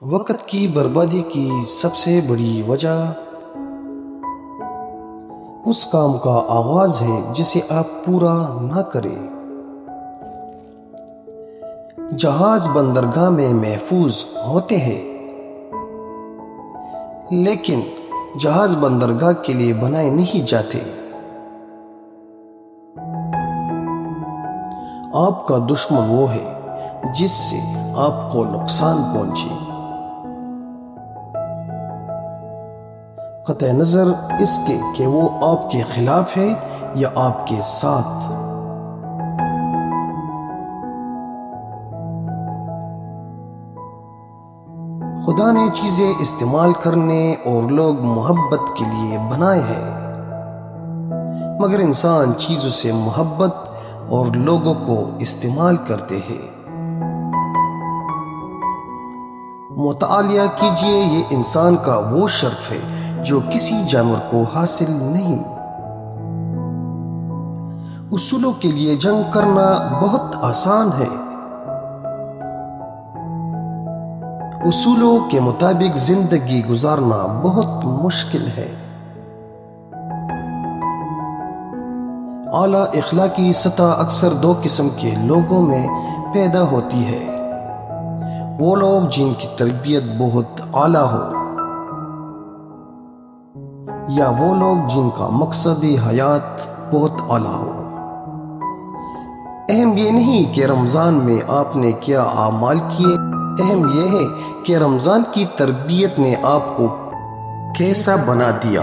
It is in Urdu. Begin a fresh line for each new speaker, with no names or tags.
وقت کی بربادی کی سب سے بڑی وجہ اس کام کا آغاز ہے جسے آپ پورا نہ کریں۔ جہاز بندرگاہ میں محفوظ ہوتے ہیں، لیکن جہاز بندرگاہ کے لیے بنائے نہیں جاتے۔ آپ کا دشمن وہ ہے جس سے آپ کو نقصان پہنچے، قطع نظر اس کے کہ وہ آپ کے خلاف ہے یا آپ کے ساتھ۔ خدا نے چیزیں استعمال کرنے اور لوگ محبت کے لیے بنائے ہیں، مگر انسان چیزوں سے محبت اور لوگوں کو استعمال کرتے ہیں۔ مطالعہ کیجئے، یہ انسان کا وہ شرف ہے جو کسی جانور کو حاصل نہیں۔ اصولوں کے لیے جنگ کرنا بہت آسان ہے، اصولوں کے مطابق زندگی گزارنا بہت مشکل ہے۔ اعلیٰ اخلاقی سطح اکثر دو قسم کے لوگوں میں پیدا ہوتی ہے: وہ لوگ جن کی تربیت بہت اعلیٰ ہو، یا وہ لوگ جن کا مقصد حیات بہت اعلیٰ ہو۔ اہم یہ نہیں کہ رمضان میں آپ نے کیا اعمال کیے، اہم یہ ہے کہ رمضان کی تربیت نے آپ کو کیسا بنا دیا۔